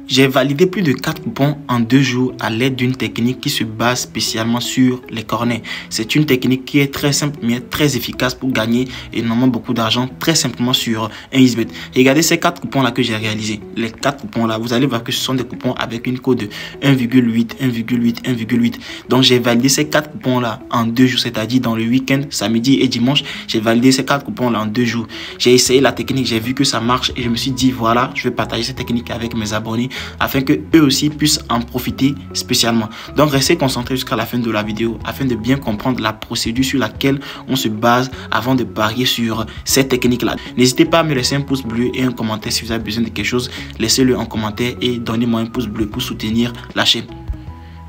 J'ai validé plus de 4 coupons en 2 jours à l'aide d'une technique qui se base spécialement sur les corners. C'est une technique qui est très simple mais très efficace pour gagner énormément beaucoup d'argent très simplement sur un XBet. Regardez ces 4 coupons là que j'ai réalisés. Les 4 coupons là, vous allez voir que ce sont des coupons avec une cote de 1,8, 1,8, 1,8. Donc j'ai validé ces 4 coupons là en 2 jours, c'est-à-dire dans le week-end, samedi et dimanche. J'ai validé ces 4 coupons là en 2 jours. J'ai essayé la technique, j'ai vu que ça marche et je me suis dit voilà, je vais partager cette technique avec mes abonnés afin que eux aussi puissent en profiter spécialement. Donc restez concentrés jusqu'à la fin de la vidéo afin de bien comprendre la procédure sur laquelle on se base avant de parier sur cette technique là. N'hésitez pas à me laisser un pouce bleu et un commentaire si vous avez besoin de quelque chose. Laissez-le en commentaire et donnez-moi un pouce bleu pour soutenir la chaîne.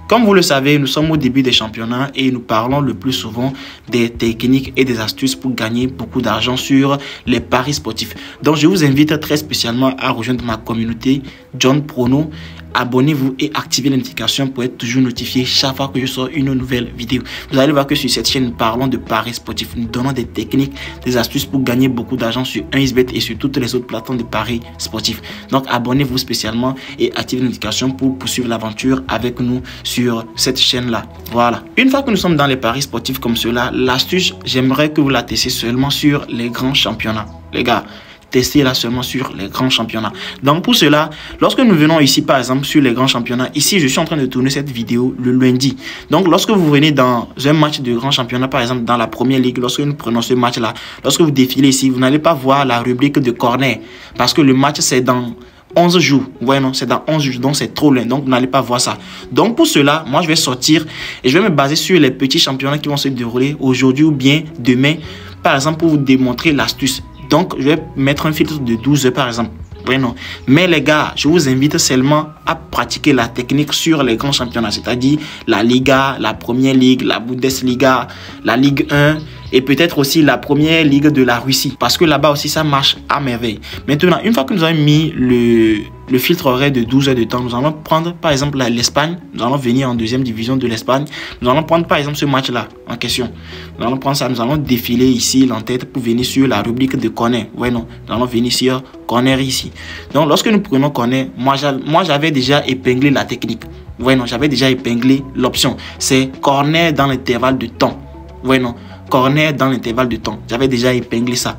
Comme vous le savez, nous sommes au début des championnats et nous parlons le plus souvent des techniques et des astuces pour gagner beaucoup d'argent sur les paris sportifs. Donc, je vous invite très spécialement à rejoindre ma communauté John Prono. Abonnez-vous et activez les notifications pour être toujours notifié chaque fois que je sors une nouvelle vidéo. Vous allez voir que sur cette chaîne, nous parlons de paris sportifs. Nous donnons des techniques, des astuces pour gagner beaucoup d'argent sur 1xBet et sur toutes les autres plateformes de paris sportifs. Donc, abonnez-vous spécialement et activez les notifications pour poursuivre l'aventure avec nous sur cette chaîne-là. Voilà. Une fois que nous sommes dans les paris sportifs comme cela, l'astuce, j'aimerais que vous la testiez seulement sur les grands championnats. Les gars, testez-la seulement sur les grands championnats. Donc pour cela, lorsque nous venons ici par exemple sur les grands championnats, ici je suis en train de tourner cette vidéo le lundi. Donc lorsque vous venez dans un match de grand championnat, par exemple dans la première ligue, lorsque nous prenons ce match là, lorsque vous défilez ici, vous n'allez pas voir la rubrique de corner parce que le match c'est dans 11 jours. Ouais, non, c'est dans 11 jours, donc c'est trop loin. Donc, vous n'allez pas voir ça. Donc, pour cela, moi, je vais sortir et je vais me baser sur les petits championnats qui vont se dérouler aujourd'hui ou bien demain, par exemple, pour vous démontrer l'astuce. Donc, je vais mettre un filtre de 12 heures, par exemple. Ouais, non. Mais les gars, je vous invite seulement à pratiquer la technique sur les grands championnats, c'est-à-dire la Liga, la Première Ligue, la Bundesliga, la Ligue 1 et peut-être aussi la Première Ligue de la Russie. Parce que là-bas aussi, ça marche à merveille. Maintenant, une fois que nous avons mis le filtre horaire de 12 heures de temps, nous allons prendre par exemple l'Espagne. Nous allons venir en deuxième division de l'Espagne. Nous allons prendre par exemple ce match-là en question. Nous allons prendre ça, nous allons défiler ici l'entête pour venir sur la rubrique de corner. Ouais, non, nous allons venir sur corner ici. Donc, lorsque nous prenons corner, moi j'avais déjà épinglé la technique. Ouais, non, j'avais déjà épinglé l'option. C'est corner dans l'intervalle de temps. Ouais, non, corner dans l'intervalle de temps. J'avais déjà épinglé ça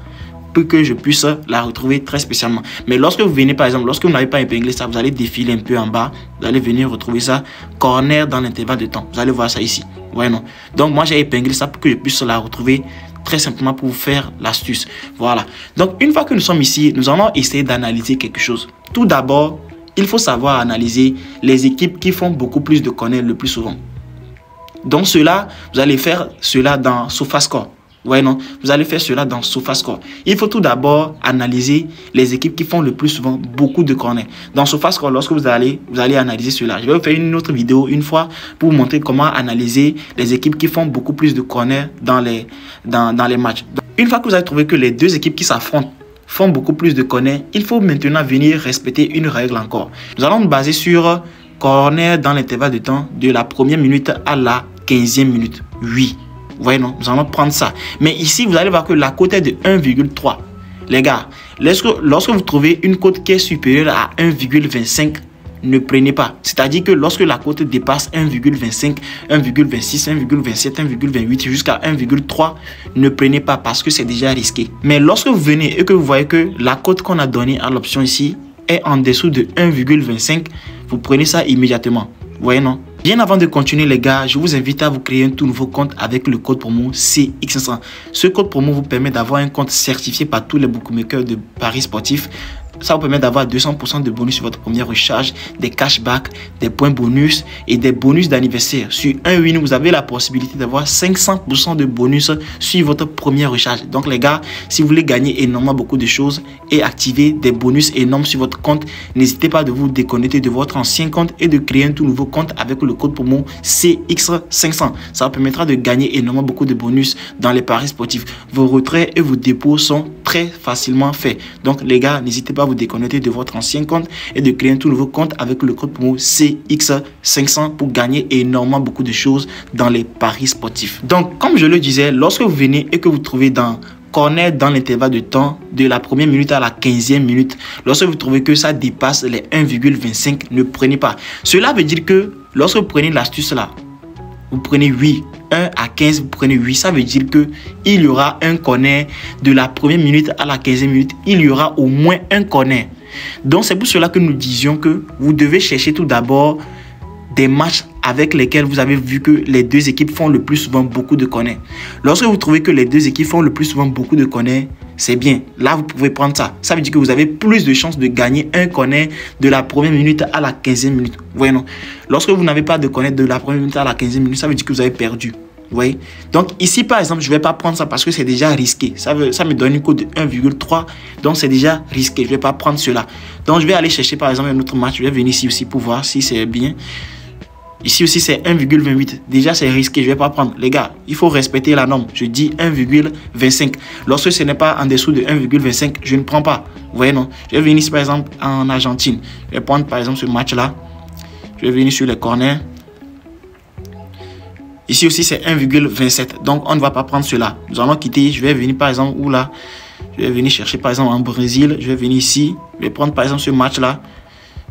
pour que je puisse la retrouver très spécialement. Mais lorsque vous venez, par exemple, lorsque vous n'avez pas épinglé ça, vous allez défiler un peu en bas. Vous allez venir retrouver ça, corner dans l'intervalle de temps. Vous allez voir ça ici. Ouais, non. Donc, moi, j'ai épinglé ça pour que je puisse la retrouver très simplement pour vous faire l'astuce. Voilà. Donc, une fois que nous sommes ici, nous allons essayer d'analyser quelque chose. Tout d'abord, il faut savoir analyser les équipes qui font beaucoup plus de corners le plus souvent. Donc cela, vous allez faire cela dans SofaScore. Ouais, non, vous allez faire cela dans SofaScore. Il faut tout d'abord analyser les équipes qui font le plus souvent beaucoup de corners. Dans SofaScore, lorsque vous allez analyser cela. Je vais vous faire une autre vidéo une fois pour vous montrer comment analyser les équipes qui font beaucoup plus de corners dans les matchs. Donc, une fois que vous avez trouvé que les deux équipes qui s'affrontent font beaucoup plus de corners, il faut maintenant venir respecter une règle encore. Nous allons nous baser sur corner dans l'intervalle de temps de la première minute à la 15e minute. Oui. Vous voyez, non, nous allons prendre ça. Mais ici, vous allez voir que la cote est de 1,3. Les gars, lorsque vous trouvez une cote qui est supérieure à 1,25, ne prenez pas. C'est-à-dire que lorsque la cote dépasse 1,25, 1,26, 1,27, 1,28 jusqu'à 1,3, ne prenez pas parce que c'est déjà risqué. Mais lorsque vous venez et que vous voyez que la cote qu'on a donnée à l'option ici est en dessous de 1,25, vous prenez ça immédiatement. Vous voyez, non? Bien avant de continuer les gars, je vous invite à vous créer un tout nouveau compte avec le code promo CX500. Ce code promo vous permet d'avoir un compte certifié par tous les bookmakers de paris sportifs. Ça vous permet d'avoir 200% de bonus sur votre première recharge, des cashbacks, des points bonus et des bonus d'anniversaire. Sur un win, vous avez la possibilité d'avoir 500% de bonus sur votre première recharge. Donc les gars, si vous voulez gagner énormément beaucoup de choses et activer des bonus énormes sur votre compte, n'hésitez pas de vous déconnecter de votre ancien compte et de créer un tout nouveau compte avec le code promo CX500. Ça vous permettra de gagner énormément beaucoup de bonus dans les paris sportifs. Vos retraits et vos dépôts sont très facilement faits. Donc les gars, n'hésitez pas à vous déconnecter de votre ancien compte et de créer un tout nouveau compte avec le code promo CX500 pour gagner énormément beaucoup de choses dans les paris sportifs. Donc, comme je le disais, lorsque vous venez et que vous trouvez dans corner dans l'intervalle de temps de la première minute à la 15e minute. Lorsque vous trouvez que ça dépasse les 1,25, ne prenez pas. Cela veut dire que lorsque vous prenez l'astuce là, vous prenez 8, 1 à 15, vous prenez 8. Ça veut dire que il y aura un corner de la première minute à la 15e minute. Il y aura au moins un corner. Donc c'est pour cela que nous disions que vous devez chercher tout d'abord des matchs avec lesquels vous avez vu que les deux équipes font le plus souvent beaucoup de corners. Lorsque vous trouvez que les deux équipes font le plus souvent beaucoup de corners, c'est bien. Là, vous pouvez prendre ça. Ça veut dire que vous avez plus de chances de gagner un corner de la première minute à la 15e minute. Vous voyez, non? Lorsque vous n'avez pas de corner de la première minute à la 15e minute, ça veut dire que vous avez perdu. Vous voyez? Donc ici, par exemple, je ne vais pas prendre ça parce que c'est déjà risqué. Ça me donne une cote de 1,3. Donc c'est déjà risqué. Je ne vais pas prendre cela. Donc je vais aller chercher, par exemple, un autre match. Je vais venir ici aussi pour voir si c'est bien. Ici aussi, c'est 1,28. Déjà, c'est risqué. Je ne vais pas prendre. Les gars, il faut respecter la norme. Je dis 1,25. Lorsque ce n'est pas en dessous de 1,25, je ne prends pas. Vous voyez, non? Je vais venir ici, par exemple, en Argentine. Je vais prendre, par exemple, ce match-là. Je vais venir sur les corners. Ici aussi, c'est 1,27. Donc, on ne va pas prendre cela. Nous allons quitter. Je vais venir, par exemple, où là? Je vais venir chercher, par exemple, en Brésil. Je vais venir ici. Je vais prendre, par exemple, ce match-là.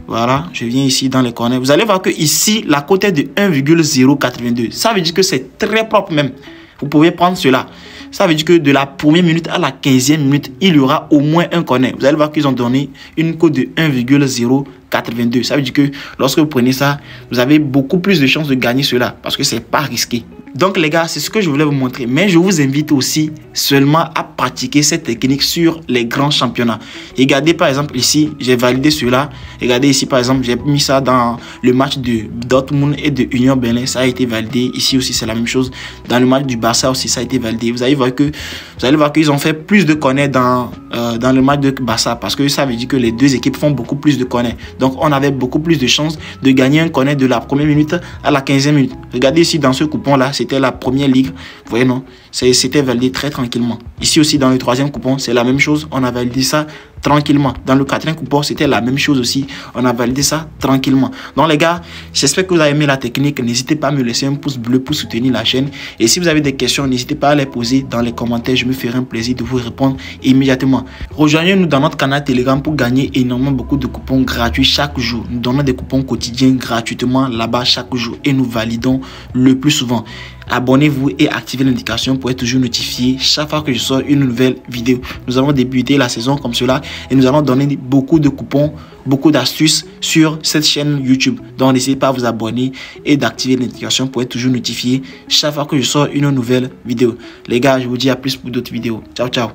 Voilà, je viens ici dans les corners. Vous allez voir que ici, la cote est de 1,082. Ça veut dire que c'est très propre même. Vous pouvez prendre cela. Ça veut dire que de la première minute à la 15e minute, il y aura au moins un corner. Vous allez voir qu'ils ont donné une cote de 1,082. Ça veut dire que lorsque vous prenez ça, vous avez beaucoup plus de chances de gagner cela parce que c'est pas risqué. Donc les gars, c'est ce que je voulais vous montrer. Mais je vous invite aussi seulement à pratiquer cette technique sur les grands championnats. Regardez par exemple ici, j'ai validé cela. Regardez ici par exemple, j'ai mis ça dans le match de Dortmund et de Union Berlin. Ça a été validé. Ici aussi, c'est la même chose. Dans le match du Barça aussi, ça a été validé. Vous allez voir qu'ils ont fait plus de corners dans le match de Barça parce que ça veut dire que les deux équipes font beaucoup plus de corners. Donc on avait beaucoup plus de chances de gagner un corner de la première minute à la 15e minute. Regardez ici dans ce coupon là, c'était la première ligue. Vous voyez, non? C'était validé très tranquillement. Ici aussi, dans le troisième coupon, c'est la même chose. On a validé ça tranquillement. Dans le quatrième coupon, c'était la même chose aussi. On a validé ça tranquillement. Donc, les gars, j'espère que vous avez aimé la technique. N'hésitez pas à me laisser un pouce bleu pour soutenir la chaîne. Et si vous avez des questions, n'hésitez pas à les poser dans les commentaires. Je me ferai un plaisir de vous répondre immédiatement. Rejoignez-nous dans notre canal Telegram pour gagner énormément beaucoup de coupons gratuits chaque jour. Nous donnons des coupons quotidiens gratuitement là-bas chaque jour et nous validons le plus souvent. Abonnez-vous et activez l'indication pour être toujours notifié chaque fois que je sors une nouvelle vidéo. Nous allons débuter la saison comme cela et nous allons donner beaucoup de coupons, beaucoup d'astuces sur cette chaîne YouTube. Donc n'hésitez pas à vous abonner et d'activer l'indication pour être toujours notifié chaque fois que je sors une nouvelle vidéo. Les gars, je vous dis à plus pour d'autres vidéos. Ciao, ciao.